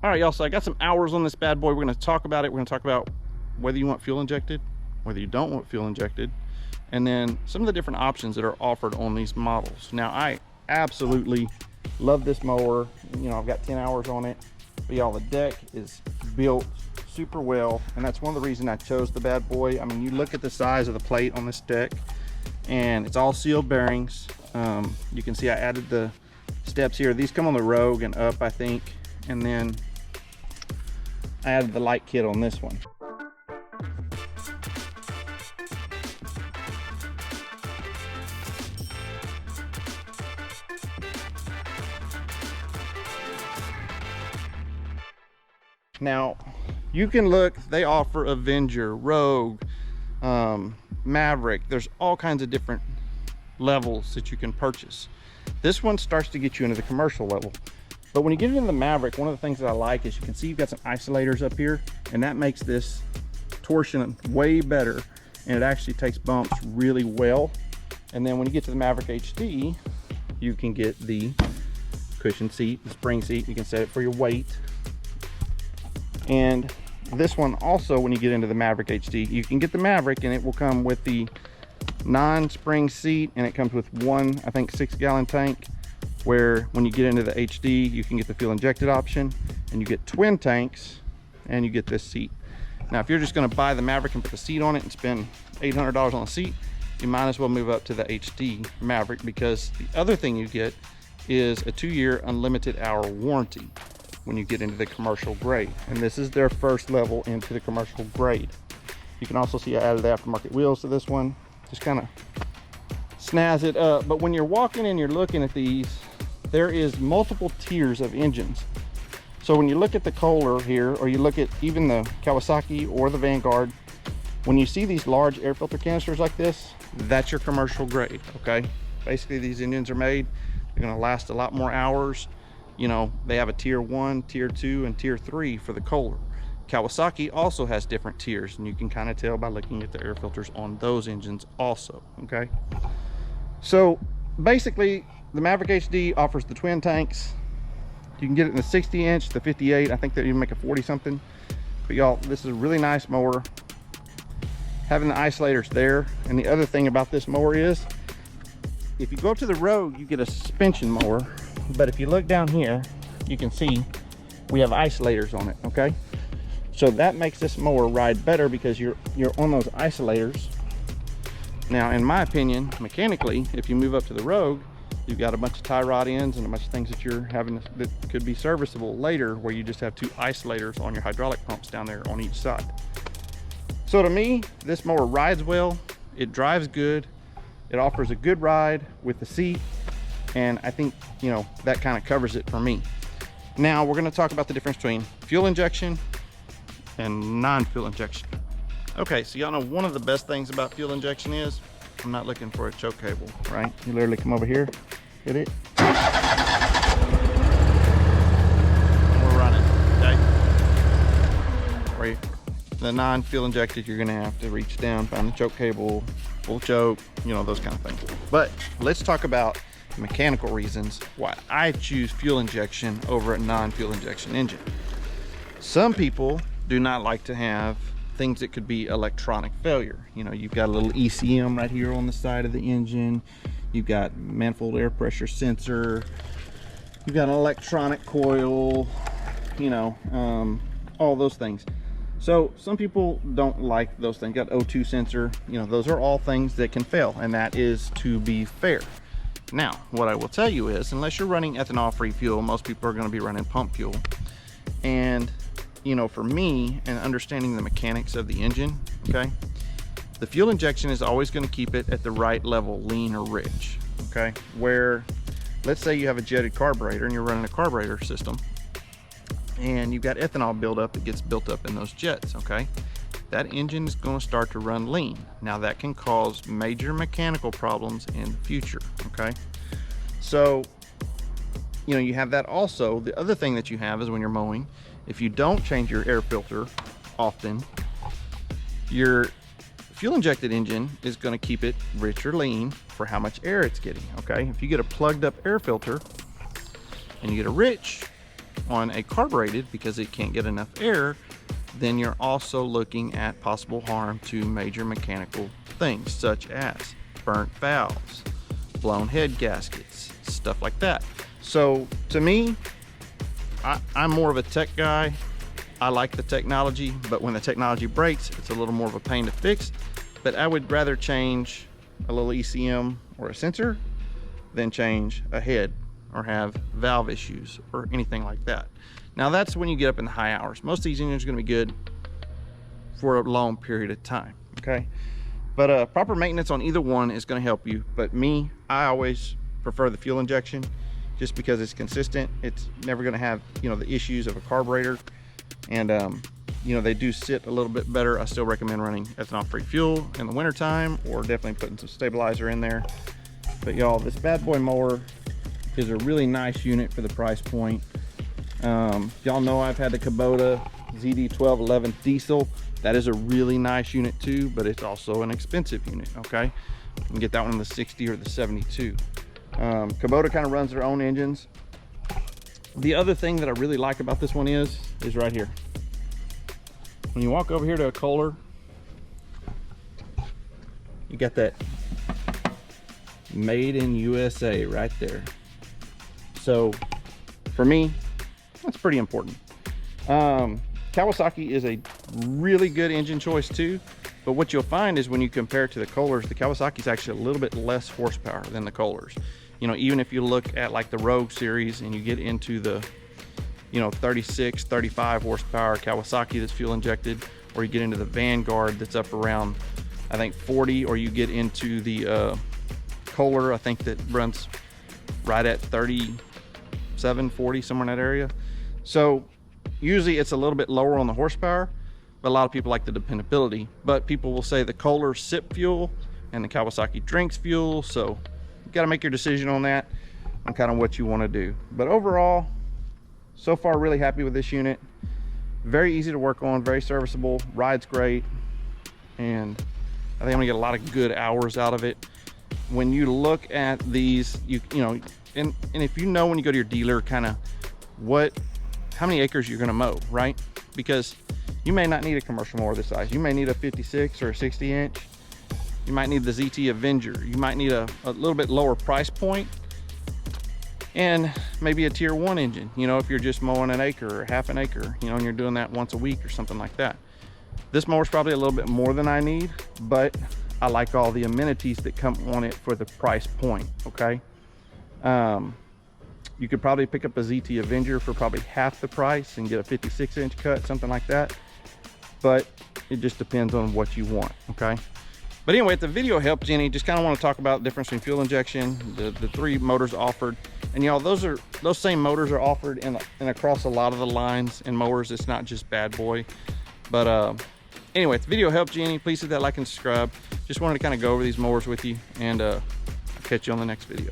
All right, y'all, so I got some hours on this bad boy. We're gonna talk about it. We're gonna talk about whether you want fuel injected, whether you don't want fuel injected, and then some of the different options that are offered on these models. Now, I absolutely love this mower. You know, I've got 10 hours on it, but y'all, the deck is built super well, and that's one of the reasons I chose the bad boy. I mean, you look at the size of the plate on this deck, and it's all sealed bearings. You can see I added the steps here. These come on the Rohde and up, I think, and then I added the light kit on this one. Now, you can look, they offer Avenger, Rogue, Maverick. There's all kinds of different levels that you can purchase. This one starts to get you into the commercial level. But when you get into the Maverick, one of the things that I like is you can see you've got some isolators up here, and that makes this torsion way better, and it actually takes bumps really well. And then when you get to the Maverick HD, you can get the cushion seat, the spring seat. You can set it for your weight. And this one also, when you get into the Maverick HD, you can get the Maverick, and it will come with the non-spring seat, and it comes with one, I think, 6-gallon tank, where when you get into the HD, you can get the fuel injected option, and you get twin tanks, and you get this seat. Now, if you're just going to buy the Maverick and put the seat on it and spend $800 on the seat, you might as well move up to the HD Maverick, because the other thing you get is a 2-year unlimited hour warranty when you get into the commercial grade, and this is their first level into the commercial grade. You can also see I added the aftermarket wheels to this one, just kind of snazz it up. But when you're walking and you're looking at these, there is multiple tiers of engines. So when you look at the Kohler here, or you look at even the Kawasaki or the Vanguard, when you see these large air filter canisters like this, that's your commercial grade, okay? Basically, these engines are made, they're gonna last a lot more hours. You know, they have a tier 1, tier 2, and tier 3 for the Kohler. Kawasaki also has different tiers, and you can kind of tell by looking at the air filters on those engines also, okay? So basically, the Maverick HD offers the twin tanks. You can get it in the 60-inch, the 58, I think they even make a 40-something. But y'all, this is a really nice mower. Having the isolators there, and the other thing about this mower is, if you go to the road, you get a suspension mower. But if you look down here, you can see we have isolators on it, okay? So that makes this mower ride better because you're on those isolators. Now, in my opinion, mechanically, if you move up to the Rogue, you've got a bunch of tie rod ends and a bunch of things that you're having that could be serviceable later, where you just have 2 isolators on your hydraulic pumps down there on each side. So to me, this mower rides well, it drives good, it offers a good ride with the seat, and I think, you know, that kind of covers it for me. Now we're going to talk about the difference between fuel injection and non-fuel injection. Okay, so y'all know one of the best things about fuel injection is I'm not looking for a choke cable, right? You literally come over here, hit it, and we're running, okay? Where the non-fuel injected, you're gonna have to reach down, find the choke cable, full choke, you know, those kind of things. But let's talk about mechanical reasons why I choose fuel injection over a non-fuel injection engine. Some people do not like to have things that could be electronic failure. You know, you've got a little ECM right here on the side of the engine, you've got manifold air pressure sensor, you've got an electronic coil, you know, all those things. So some people don't like those things. Got O2 sensor, you know, those are all things that can fail, and that is to be fair. Now, what I will tell you is, unless you're running ethanol-free fuel, most people are going to be running pump fuel. And, you know, for me, and understanding the mechanics of the engine, okay, the fuel injection is always going to keep it at the right level, lean or rich, okay? Where, let's say you have a jetted carburetor and you're running a carburetor system, and you've got ethanol buildup that gets built up in those jets, okay? That engine is going to start to run lean. Now that can cause major mechanical problems in the future, okay? So, you know, you have that also. The other thing that you have is when you're mowing, if you don't change your air filter often, your fuel injected engine is going to keep it rich or lean for how much air it's getting, okay? If you get a plugged up air filter and you get a rich on a carbureted because it can't get enough air, then you're also looking at possible harm to major mechanical things such as burnt valves, blown head gaskets, stuff like that. So to me, I'm more of a tech guy. I like the technology, but when the technology breaks, it's a little more of a pain to fix. But I would rather change a little ECM or a sensor than change a head or have valve issues or anything like that. Now that's when you get up in the high hours. Most of these engines are gonna be good for a long period of time, okay? But proper maintenance on either one is gonna help you. But me, I always prefer the fuel injection just because it's consistent. It's never gonna have, you know, the issues of a carburetor. And you know, they do sit a little bit better. I still recommend running ethanol-free fuel in the wintertime, or definitely putting some stabilizer in there. But y'all, this BadBoy mower is a really nice unit for the price point. Y'all know I've had the Kubota ZD1211 diesel. That is a really nice unit too, but it's also an expensive unit, okay? You can get that one in the 60 or the 72. Kubota kind of runs their own engines. The other thing that I really like about this one is right here. When you walk over here to a Kohler, you got that made in USA right there. So for me, that's pretty important. Kawasaki is a really good engine choice too, but what you'll find is when you compare it to the Kohlers, the Kawasaki is actually a little bit less horsepower than the Kohlers. You know, even if you look at like the Rohde series and you get into the, you know, 36, 35 horsepower Kawasaki that's fuel injected, or you get into the Vanguard that's up around, I think 40, or you get into the Kohler, I think that runs right at 37, 40, somewhere in that area. So usually it's a little bit lower on the horsepower, but a lot of people like the dependability. But people will say the Kohler sip fuel and the Kawasaki drinks fuel, so you got to make your decision on that, on kind of what you want to do. But overall, so far really happy with this unit. Very easy to work on, very serviceable, rides great, and I think I'm gonna get a lot of good hours out of it. When you look at these, you know, and if you know when you go to your dealer kind of how many acres you're gonna mow, right? Because you may not need a commercial mower this size. You may need a 56 or a 60 inch. You might need the ZT Avenger. You might need a little bit lower price point, and maybe a tier 1 engine, you know, if you're just mowing an acre or half an acre, you know, and you're doing that once a week or something like that. This mower is probably a little bit more than I need, but I like all the amenities that come on it for the price point, okay? You could probably pick up a ZT Avenger for probably half the price and get a 56 inch cut, something like that. But it just depends on what you want, okay? But anyway, if the video helped any, just kind of want to talk about the difference between fuel injection, the 3 motors offered. And y'all, those same motors are offered in across a lot of the lines in mowers. It's not just BadBoy. But anyway, if the video helped you any, please hit that like and subscribe. Just wanted to kind of go over these mowers with you, and I'll catch you on the next video.